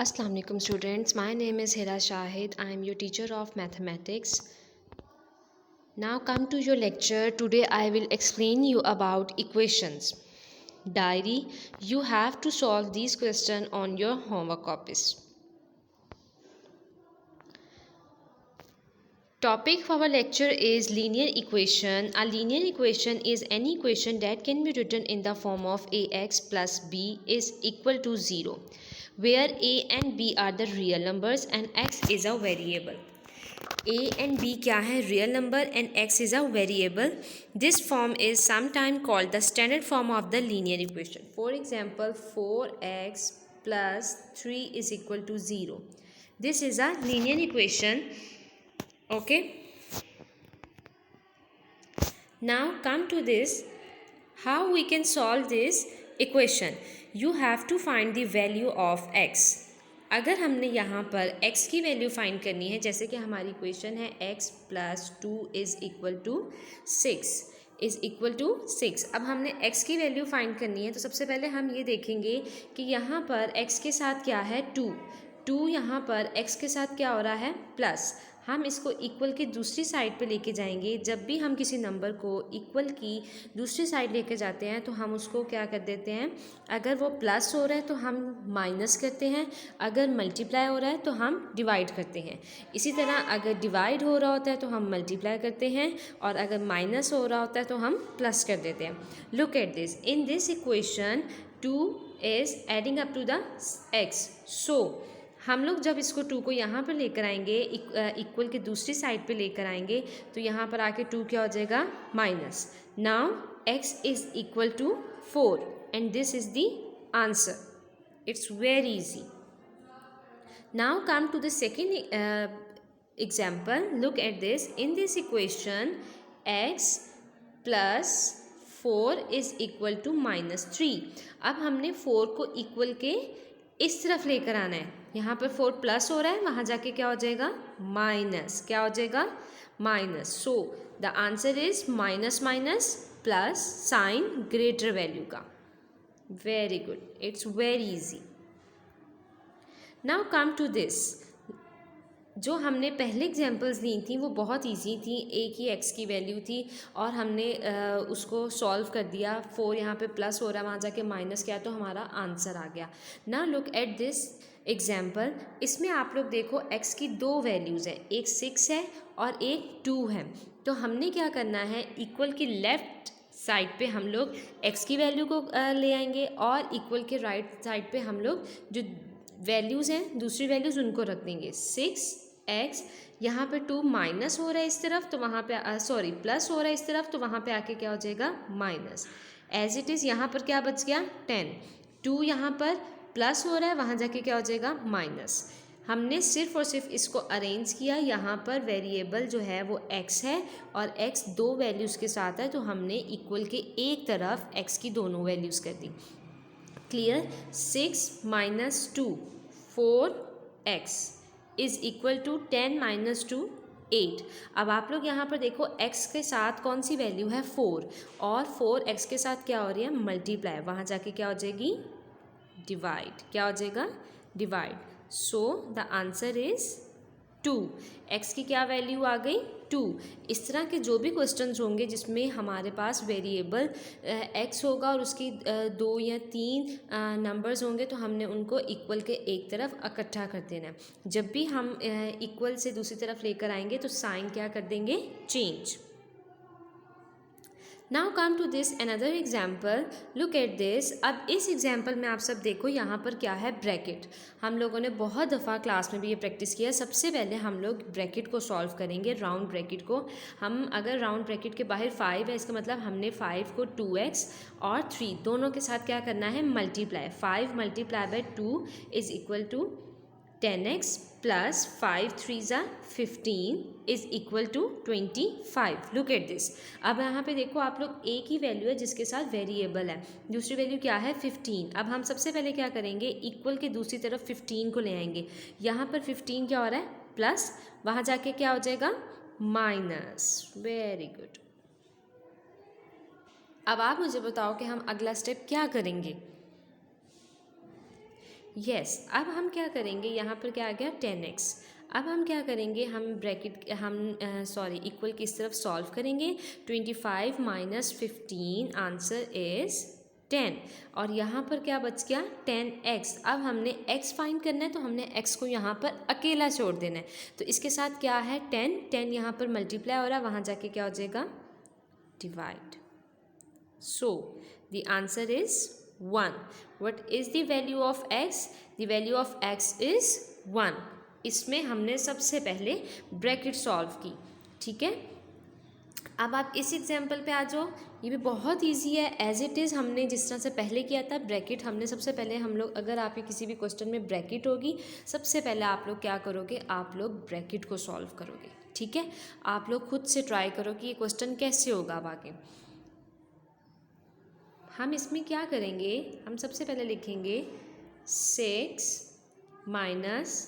Assalamu alaikum students, my name is Hira Shahid. I am your teacher of mathematics. Now come to your lecture. Today I will explain you about equations. Diary, you have to solve these questions on your homework copies. Topic for our lecture is linear equation. A linear equation is any equation that can be written in the form of ax plus b is equal to 0, where a and b are the real numbers and x is a variable. A and b क्या है? Real number and x is a variable. This form is sometimes called the standard form of the linear equation. For example, 4x plus 3 is equal to 0. This is a linear equation. Okay. Now come to this. How we can solve this equation? You have to find the value of x. अगर हमने यहाँ पर x की value find करनी है, जैसे कि हमारी इक्वेशन है x plus 2 is equal to 6 अब हमने x की वैल्यू फाइंड करनी है, तो सबसे पहले हम ये देखेंगे कि यहाँ पर x के साथ क्या है 2 यहाँ पर x के साथ क्या हो रहा है प्लस। हम इसको इक्वल की दूसरी साइड पे लेके जाएंगे। जब भी हम किसी नंबर को इक्वल की दूसरी साइड लेके जाते हैं तो हम उसको क्या कर देते हैं, अगर वो प्लस हो रहा है तो हम माइनस करते हैं, अगर मल्टीप्लाई हो रहा है तो हम डिवाइड करते हैं। इसी तरह अगर डिवाइड हो रहा होता है तो हम मल्टीप्लाई करते हैं और अगर माइनस हो रहा होता है तो हम प्लस कर देते हैं। Look at this, in this equation 2 is adding up to the x। So हम लोग जब इसको 2 को यहाँ पर लेकर आएंगे, इक्वल की दूसरी साइड पे लेकर आएंगे, तो यहाँ पर आके 2 क्या हो जाएगा minus. Now x is equal to 4 and this is the answer. It's very easy. Now come to the second example. Look at this, in this equation x plus 4 is equal to -3। अब हमने 4 को equal के इस तरफ लेकर आना है। यहाँ पर 4 प्लस हो रहा है, वहाँ जाके क्या हो जाएगा माइनस। क्या हो जाएगा minus. So the answer is minus minus plus sign greater value का। Very good, it's very easy. Now come to this, जो हमने पहले एग्जांपल्स ली थी वो बहुत इजी थी। एक ही x की वैल्यू थी और हमने उसको सॉल्व कर दिया। 4 यहाँ पे प्लस हो रहा है, वहाँ जाके माइनस किया तो हमारा आंसर आ गया। ना लुक एट दिस एग्जांपल, इसमें आप लोग देखो x की 2 वैल्यूज़ हैं, एक 6 है और एक 2 है। तो हमने क्या करना है, इक्वल की लेफ़्ट साइड पे हम लोग x की वैल्यू को ले आएंगे और इक्वल के राइट साइड पे हम लोग जो वैल्यूज़ हैं दूसरी वैल्यूज़ उनको रख देंगे। 6x, यहाँ पे 2 माइनस हो रहा है इस तरफ तो वहाँ पे सॉरी प्लस हो रहा है इस तरफ, तो वहाँ पे आके क्या हो जाएगा माइनस। एज इट इज़ यहाँ पर क्या बच गया 10। 2 यहाँ पर प्लस हो रहा है, वहाँ जाके क्या हो जाएगा माइनस। हमने सिर्फ और सिर्फ इसको अरेंज किया। यहाँ पर वेरिएबल जो है वो x है और x 2 वैल्यूज़ के साथ है, तो हमने इक्वल के एक तरफ x की दोनों वैल्यूज़ कर दी। Clear. 6 minus 2 4x is equal to 10 minus 2 8। अब आप लोग यहाँ पर देखो x के साथ कौन सी वैल्यू है 4, और 4x के साथ क्या हो रही है मल्टीप्लाई, वहाँ जाके क्या हो जाएगी डिवाइड। क्या हो जाएगा divide. So the answer is 2। x की क्या वैल्यू आ गई 2। इस तरह के जो भी क्वेश्चंस होंगे जिसमें हमारे पास वेरिएबल x होगा और उसकी 2 या 3 नंबर्स होंगे, तो हमने उनको इक्वल के एक तरफ इकट्ठा कर देना है। जब भी हम इक्वल से दूसरी तरफ लेकर आएंगे तो साइन क्या कर देंगे change. Now come to this another example. Look at this. अब इस एग्जाम्पल में आप सब देखो यहाँ पर क्या है ब्रैकेट। हम लोगों ने बहुत दफ़ा क्लास में भी ये प्रैक्टिस किया। सबसे पहले हम लोग ब्रैकेट को सॉल्व करेंगे, राउंड ब्रैकेट को। हम अगर राउंड ब्रैकेट के बाहर 5 है, इसका मतलब हमने 5 को 2x और 3 दोनों के साथ क्या करना है multiply. 5 multiply by 2 is equal to 10x plus 5 3 ज़ा 15 is equal to 25। Look at this. अब यहाँ पे देखो आप लोग एक ही वैल्यू है जिसके साथ वेरिएबल है, दूसरी वैल्यू क्या है 15। अब हम सबसे पहले क्या करेंगे, इक्वल के दूसरी तरफ 15 को ले आएंगे। यहाँ पर 15 क्या हो रहा है प्लस, वहाँ जाके क्या हो जाएगा माइनस। Very good. अब आप मुझे बताओ कि हम अगला स्टेप क्या करेंगे। यस अब हम क्या करेंगे, यहाँ पर क्या आ गया 10x। अब हम क्या करेंगे, इक्वल की इस तरफ सॉल्व करेंगे। 25 माइनस 15 आंसर इज़ 10 और यहाँ पर क्या बच गया 10x। अब हमने x फाइंड करना है तो हमने x को यहाँ पर अकेला छोड़ देना है। तो इसके साथ क्या है 10 यहाँ पर मल्टीप्लाई हो रहा है, वहाँ जाके क्या हो जाएगा divide. So the answer is 1. What is the value of x? The value of x is 1. इसमें हमने सबसे पहले ब्रैकेट सॉल्व की, ठीक है। अब आप इस एग्जाम्पल पे आ जाओ, ये भी बहुत इजी है एज इट इज़। हमने जिस तरह से पहले किया था ब्रैकेट, हमने सबसे पहले हम लोग, अगर आपके किसी भी क्वेश्चन में ब्रैकेट होगी, सबसे पहले आप लोग क्या करोगे, आप लोग ब्रैकेट को सॉल्व करोगे, ठीक है। आप लोग खुद से ट्राई करो कि ये क्वेश्चन कैसे होगा अब आगे। हम इसमें क्या करेंगे, हम सबसे पहले लिखेंगे 6 माइनस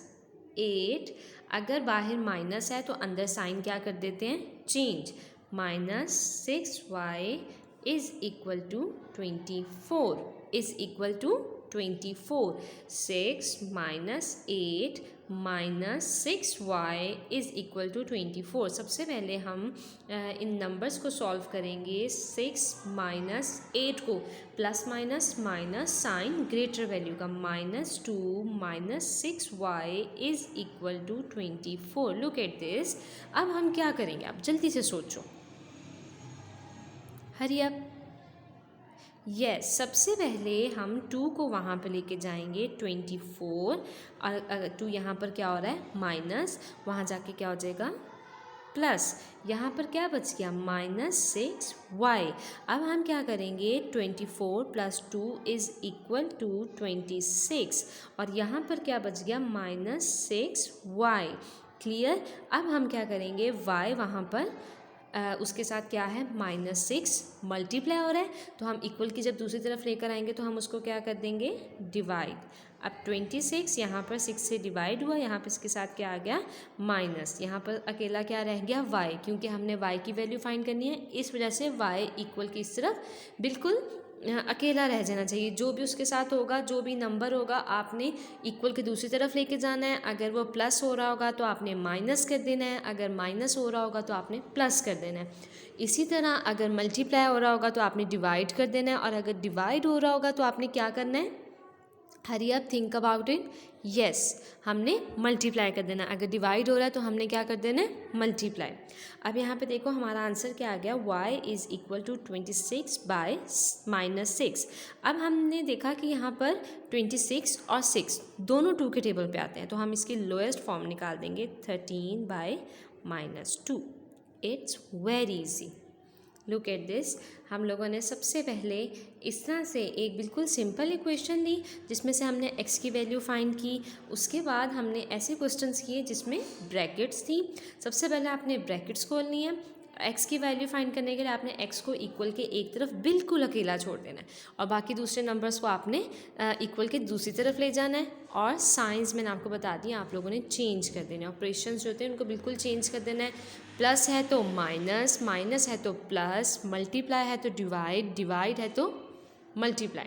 8। अगर बाहर माइनस है तो अंदर साइन क्या कर देते हैं, change. Minus 6y is equal to 24, is equal to 24। 6 minus 8 minus 6y is equal to 24। सबसे पहले हम इन नंबर्स को सॉल्व करेंगे। 6 माइनस 8 को plus minus minus sign greater value का, -2 minus 6y is equal to 24। Look at this. अब हम क्या करेंगे, आप जल्दी से सोचो, हरी अप। यस सबसे पहले हम 2 को वहाँ पे लेके जाएंगे 24, और 2 यहाँ पर क्या हो रहा है माइनस, वहाँ जाके क्या हो जाएगा प्लस। यहाँ पर क्या बच गया -6y। अब हम क्या करेंगे 24 प्लस 2 इज़ इक्वल टू 26, और यहाँ पर क्या बच गया -6y। क्लियर। अब हम क्या करेंगे y वहाँ पर उसके साथ क्या है -6 मल्टीप्लाई हो रहा है, तो हम इक्वल की जब दूसरी तरफ लेकर आएंगे तो हम उसको क्या कर देंगे डिवाइड। अब 26 यहाँ पर 6 से डिवाइड हुआ, यहाँ पर इसके साथ क्या आ गया माइनस, यहाँ पर अकेला क्या रह गया y, क्योंकि हमने y की वैल्यू फाइंड करनी है, इस वजह से y इक्वल की इस तरफ बिल्कुल अकेला रह जाना चाहिए। जो भी उसके साथ होगा, जो भी नंबर होगा, आपने इक्वल की दूसरी तरफ लेके जाना है। अगर वो प्लस हो रहा होगा तो आपने माइनस कर देना है, अगर माइनस हो रहा होगा तो आपने प्लस कर देना है। इसी तरह अगर मल्टीप्लाई हो रहा होगा तो आपने डिवाइड कर देना है, और अगर डिवाइड हो रहा होगा तो आपने क्या करना है, hurry up, think about it. Yes हमने मल्टीप्लाई कर देना, अगर डिवाइड हो रहा है तो हमने क्या कर देना है मल्टीप्लाई। अब यहाँ पे देखो हमारा आंसर क्या आ गया, y is equal to 26 by -6। अब हमने देखा कि यहाँ पर 26 और 6 दोनों 2 के टेबल पे आते हैं, तो हम इसकी लोएस्ट फॉर्म निकाल देंगे 13 by -2। It's very easy. Look at this. हम लोगों ने सबसे पहले इस तरह से एक बिल्कुल सिंपल इक्वेशन ली जिसमें से हमने x की वैल्यू फाइंड की। उसके बाद हमने ऐसे क्वेश्चंस किए जिसमें ब्रैकेट्स थी। सबसे पहले आपने ब्रैकेट्स खोलनी है। x की वैल्यू फाइंड करने के लिए आपने x को इक्वल के एक तरफ बिल्कुल अकेला छोड़ देना है, और बाकी दूसरे नंबर्स को आपने इक्वल के दूसरी तरफ ले जाना है। और साइंस मैंने आपको बता दिया, आप लोगों ने चेंज कर देना है। ऑपरेशंस जो होते हैं उनको बिल्कुल चेंज कर देना है। प्लस है तो माइनस, माइनस है तो प्लस, मल्टीप्लाई है तो डिवाइड, डिवाइड है तो मल्टीप्लाई।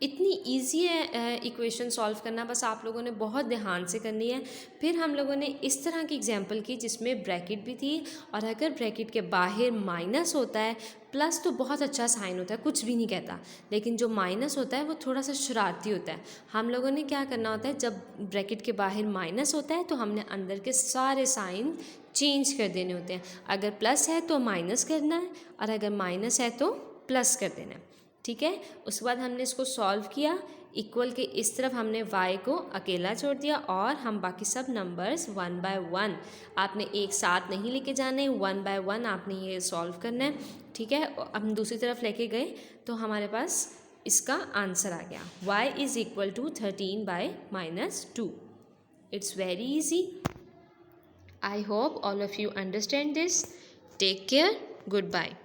इतनी ईजी है इक्वेशन सॉल्व करना, बस आप लोगों ने बहुत ध्यान से करनी है। फिर हम लोगों ने इस तरह की एग्जांपल की जिसमें ब्रैकेट भी थी, और अगर ब्रैकेट के बाहर माइनस होता है, प्लस तो बहुत अच्छा साइन होता है, कुछ भी नहीं कहता, लेकिन जो माइनस होता है वो थोड़ा सा शरारती होता है। हम लोगों ने क्या करना होता है, जब ब्रैकेट के बाहर माइनस होता है तो हमने अंदर के सारे साइन चेंज कर देने होते हैं। अगर प्लस है तो माइनस करना है, और अगर माइनस है तो प्लस कर देना है, ठीक है। उसके बाद हमने इसको सॉल्व किया। इक्वल के इस तरफ हमने y को अकेला छोड़ दिया, और हम बाकी सब नंबर्स 1 बाय 1 आपने एक साथ नहीं लेके जाने, 1 बाय 1 आपने ये सॉल्व करना है, ठीक है। अब हम दूसरी तरफ लेके गए तो हमारे पास इसका आंसर आ गया, y is equal to 13 by -2। It's very easy. I hope all of you understand this. Take care, good bye.